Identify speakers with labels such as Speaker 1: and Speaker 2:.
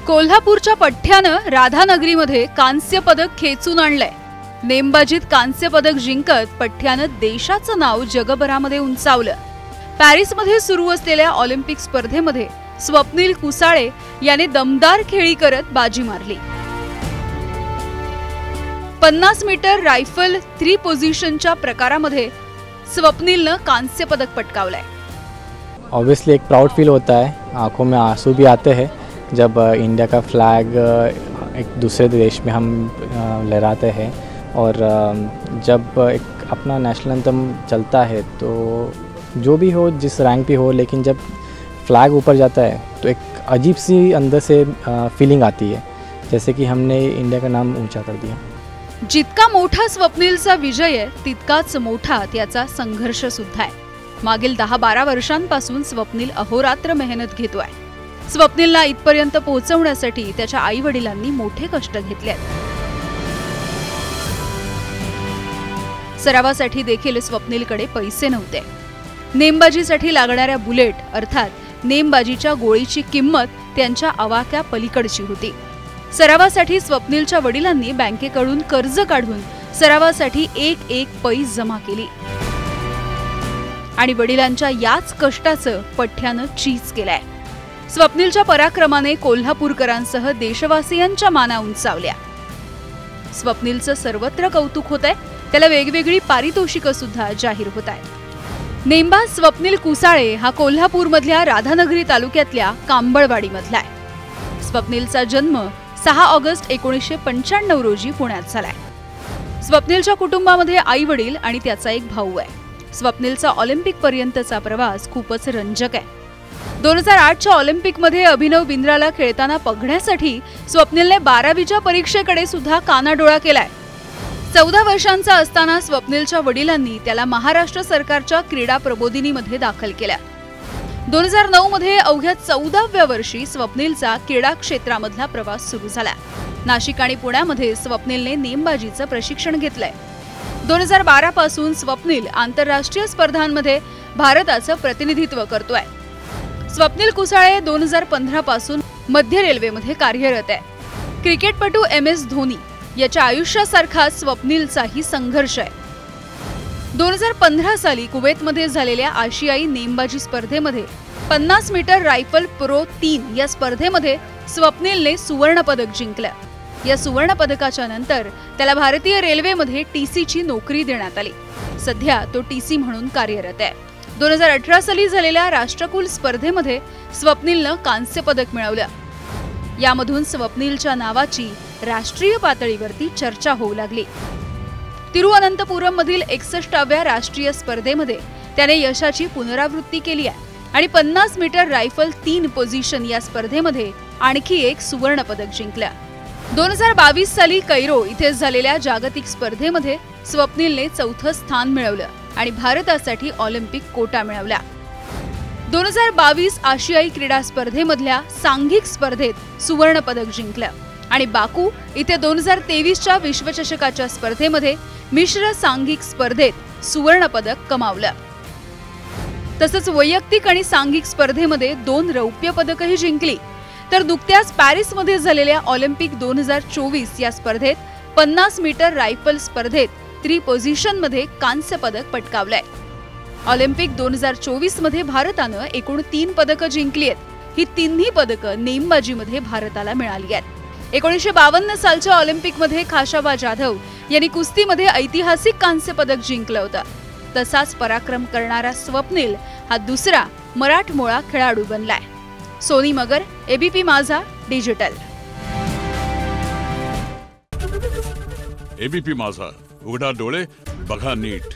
Speaker 1: कोल्हापूरच्या पठ्ठ्यानं राधानगरीमध्ये कांस्य पदक खेचून आणलंय। नेमबाजीत कांस्य पदक जिंकत पठ्ठ्यानं देशाचं नाव जगभरामध्ये उंचावलं। पॅरिसमध्ये सुरू असलेल्या ऑलिम्पिक स्पर्धेमध्ये स्वप्नील कुसाळे याने दमदार खेळी करत बाजी मारली। 50 मीटर रायफल 3 पोझिशनच्या प्रकारामध्ये स्वप्नीलनं कांस्य पदक पटकावलंय।
Speaker 2: ऑब्वियसली एक प्राउड फील होता है, आंखों में आंसू भी आते हैं जब इंडिया का फ्लैग एक दूसरे देश में हम लहराते हैं और जब एक अपना नेशनल एंथम चलता है तो जो भी हो जिस रैंक पे हो, लेकिन जब फ्लैग ऊपर जाता है तो एक अजीब सी अंदर से फीलिंग आती है, जैसे कि हमने इंडिया का नाम ऊंचा कर दिया।
Speaker 1: जितका मोठा स्वप्नीलचा विजय आहे तितकाच मोठा त्याचा संघर्ष सुद्धा आहे। मागील 10-12 वर्षांपासून स्वप्नील अहोरात्र मेहनत घेतोय। स्वप्नीलला इथपर्यंत पोहोचवण्यासाठी त्याच्या आई-वडिलांनी मोठे कष्ट घेतले आहेत। सरावासाठी देखील स्वप्नीलकडे पैसे नव्हते। नेमबाजीसाठी लागणाऱ्या बुलेट अर्थात नेमबाजीच्या गोळीची किंमत त्यांच्या आवाक्या पलीकडची होती। सरावासाठी स्वप्नीलच्या वडिलांनी बँकेकडून कर्ज काढून सरावासाठी एक पैस जमा केली आणि वडिलांच्या याच कष्टाचं पठ्ठ्यानं चीज केलंय। स्वप्नीलच्या पराक्रमाने कोल्हापूरकरांसह देशवासियांच्या माना उंचावल्या। स्वप्नीलचं सर्वत्र कौतुक होतंय, त्याला वेगवेगळी पारितोषिकं सुद्धा जाहीर होत आहेत। नेमबाज स्वप्नील कुसाळे हा कोल्हापूरमधल्या राधानगरी तालुक्यातल्या कांबळवाडीमधला आहे। स्वप्नीलचा जन्म 6 ऑगस्ट 1995 रोजी पुण्यात झालाय। स्वप्नीलच्या कुटुंबामध्ये आई वडील आणि त्याचा एक भाऊ आहे। स्वप्नीलचा ऑलिम्पिक पर्यंतचा प्रवास खूपच रंजक आहे। 2008च्या ऑलिम्पिकमध्ये अभिनव बिंद्राला खेळताना बघण्यासाठी स्वप्नीलने 12वीच्या परीक्षेकडे सुद्धा कानाडोळा केलाय। 14 वर्षांचा असताना स्वप्नीलच्या वडिलांनी त्याला महाराष्ट्र सरकारच्या क्रीडा प्रबोधिनीमध्ये दाखल केलं। 2009 मध्ये अवघ्या 14व्या वर्षी स्वप्नीलचा क्रीडा क्षेत्रामधला प्रवास सुरू झाला। नाशिक आणि पुण्यामध्ये स्वप्नीलने नेमबाजीचं प्रशिक्षण घेतलंय। 2012 पासून स्वप्नील आंतरराष्ट्रीय स्पर्धांमध्ये भारताचं प्रतिनिधित्व करतोय। स्वप्नील कुसाळे 2015 पासून मध्य रेल्वेमध्ये कार्यरत आहे। क्रिकेटपटू MS धोनी याच्या आयुष्यासारखा स्वप्नीलचाही संघर्ष आहे। 2015 साली कुवेतमध्ये झालेल्या आशियाई नेमबाजी स्पर्धेमध्ये 50 मीटर रायफल प्रो 3 या स्पर्धेमध्ये स्वप्नीलने सुवर्ण पदक जिंकलं। या सुवर्ण पदकाच्या नंतर त्याला भारतीय रेल्वेमध्ये TC ची नोकरी देण्यात आली। सध्या तो TC म्हणून कार्यरत आहे। 2018 साली झालेल्या राष्ट्रकुल स्पर्धेमध्ये स्वप्नीलनं कांस्य पदक मिळवलं। यामधून स्वप्नीलच्या नावाची राष्ट्रीय पातळीवरती चर्चा होऊ लागली। तिरुअनंतपुरममधील 61व्या राष्ट्रीय स्पर्धेमध्ये त्याने यशाची पुनरावृत्ती केली आहे आणि 50 मीटर रायफल 3 पोझिशन या स्पर्धेमध्ये आणखी एक सुवर्ण पदक जिंकलं। 2022 साली कैरो इथे झालेल्या जागतिक स्पर्धेमध्ये स्वप्नीलने 4थं स्थान मिळवलं आणि भारतासाठी ऑलिम्पिक कोटा मिळवला। 2022 आशियाई क्रीडा स्पर्धेमधल्या सांघिक स्पर्धेत सुवर्ण पदक जिंकलं आणि बाकू इथे 2023च्या विश्वचषकाच्या स्पर्धेमध्ये मिश्र सांघिक स्पर्धेत सुवर्ण पदक कमावलं। तसंच वैयक्तिक आणि सांघिक स्पर्धेमध्ये 2 रौप्य पदकही जिंकली। तर नुकत्याच पॅरिसमध्ये झालेल्या ऑलिम्पिक 2024 या स्पर्धेत 50 मीटर रायफल स्पर्धेत 3 पोझिशनमध्ये कांस्य पदक पटकावलंय। ऑलिम्पिक 2024 मध्ये भारतानं एकूण 3 पदकं जिंकली आहेत। ही तिन्ही पदकं नेमबाजीमध्ये भारताला मिळाली आहेत। 1952 सालच्या ऑलिम्पिकमध्ये खाशाबा जाधव यांनी कुस्तीमध्ये ऐतिहासिक कांस्य पदक जिंकलं होतं। तसाच पराक्रम करणारा स्वप्नील हा दुसरा मराठमोळा खेळाडू बनलाय। सोनी मगर, ABP माझा डिजिटल।
Speaker 3: ABP माझा, उघडा डोळे बघा नीट।